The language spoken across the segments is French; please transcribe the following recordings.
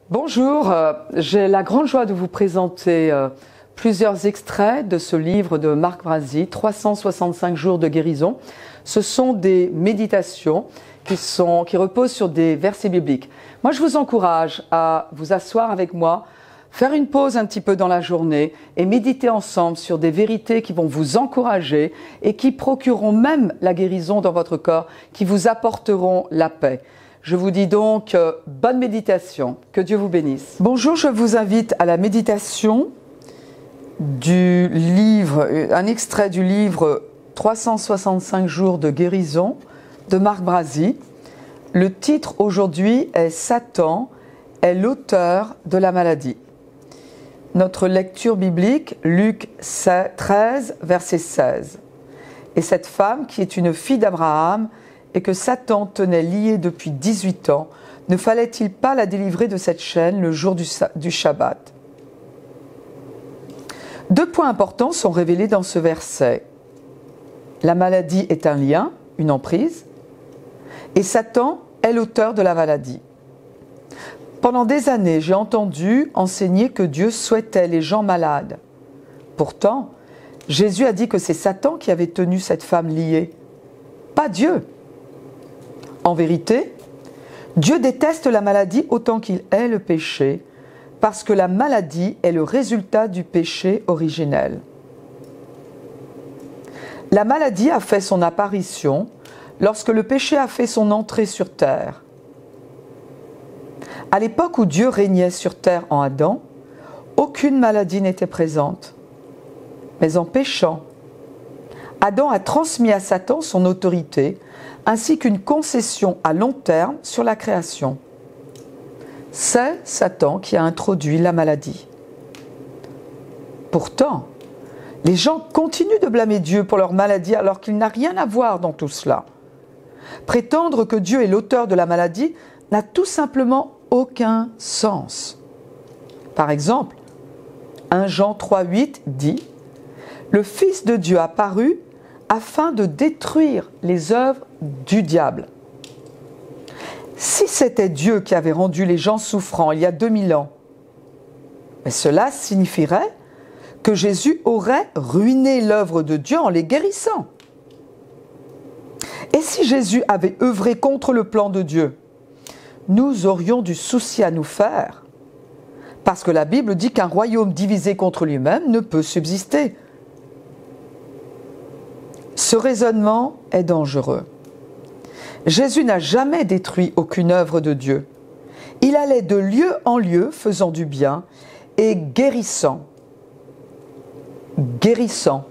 Bonjour, j'ai la grande joie de vous présenter plusieurs extraits de ce livre de Marc Brazzi, 365 jours de guérison. Ce sont des méditations qui reposent sur des versets bibliques. Moi, je vous encourage à vous asseoir avec moi, faire une pause un petit peu dans la journée et méditer ensemble sur des vérités qui vont vous encourager et qui procureront même la guérison dans votre corps, qui vous apporteront la paix. Je vous dis donc bonne méditation, que Dieu vous bénisse. Bonjour, je vous invite à la méditation du livre, un extrait du livre 365 jours de guérison de Marc Brazzi. Le titre aujourd'hui est « Satan est l'auteur de la maladie ». Notre lecture biblique, Luc 13, verset 16. Et cette femme, qui est une fille d'Abraham, et que Satan tenait liée depuis 18 ans, ne fallait-il pas la délivrer de cette chaîne le jour du Shabbat? Deux points importants sont révélés dans ce verset. La maladie est un lien, une emprise, et Satan est l'auteur de la maladie. Pendant des années, j'ai entendu enseigner que Dieu souhaitait les gens malades. Pourtant, Jésus a dit que c'est Satan qui avait tenu cette femme liée, pas Dieu. En vérité, Dieu déteste la maladie autant qu'il hait le péché, parce que la maladie est le résultat du péché originel. La maladie a fait son apparition lorsque le péché a fait son entrée sur terre. À l'époque où Dieu régnait sur terre en Adam, aucune maladie n'était présente. Mais en péchant, Adam a transmis à Satan son autorité, ainsi qu'une concession à long terme sur la création. C'est Satan qui a introduit la maladie. Pourtant, les gens continuent de blâmer Dieu pour leur maladie alors qu'il n'a rien à voir dans tout cela. Prétendre que Dieu est l'auteur de la maladie n'a tout simplement aucun sens. Par exemple, 1 Jean 3,8 dit « Le Fils de Dieu a paru afin de détruire les œuvres du diable. » Si c'était Dieu qui avait rendu les gens souffrants il y a 2000 ans, mais cela signifierait que Jésus aurait ruiné l'œuvre de Dieu en les guérissant. Et si Jésus avait œuvré contre le plan de Dieu, nous aurions du souci à nous faire, parce que la Bible dit qu'un royaume divisé contre lui-même ne peut subsister. Ce raisonnement est dangereux. Jésus n'a jamais détruit aucune œuvre de Dieu. Il allait de lieu en lieu faisant du bien et guérissant. Guérissant.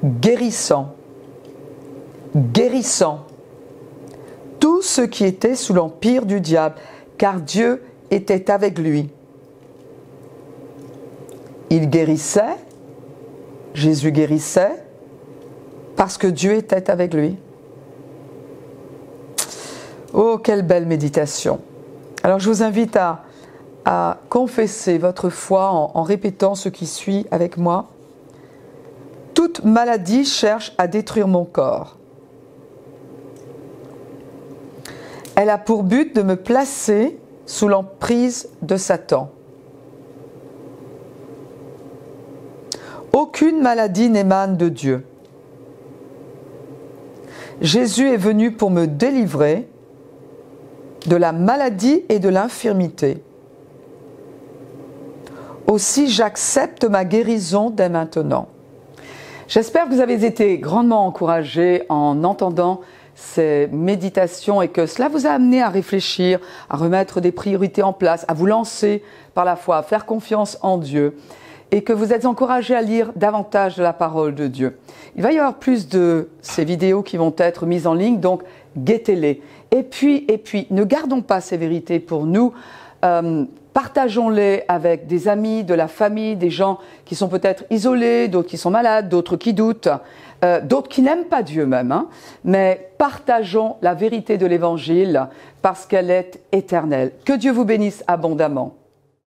Guérissant. Guérissant. Tout ce qui était sous l'empire du diable, car Dieu était avec lui. Il guérissait, Jésus guérissait, parce que Dieu était avec lui. Oh, quelle belle méditation! Alors je vous invite à confesser votre foi en répétant ce qui suit avec moi. Toute maladie cherche à détruire mon corps. Elle a pour but de me placer sous l'emprise de Satan. Aucune maladie n'émane de Dieu. Jésus est venu pour me délivrer de la maladie et de l'infirmité. Aussi, j'accepte ma guérison dès maintenant. J'espère que vous avez été grandement encouragés en entendant ces méditations et que cela vous a amené à réfléchir, à remettre des priorités en place, à vous lancer par la foi, à faire confiance en Dieu et que vous êtes encouragés à lire davantage de la parole de Dieu. Il va y avoir plus de ces vidéos qui vont être mises en ligne, donc guettez-les. Et puis, ne gardons pas ces vérités pour nous, partageons-les avec des amis, de la famille, des gens qui sont peut-être isolés, d'autres qui sont malades, d'autres qui doutent, d'autres qui n'aiment pas Dieu même, mais partageons la vérité de l'Évangile parce qu'elle est éternelle. Que Dieu vous bénisse abondamment.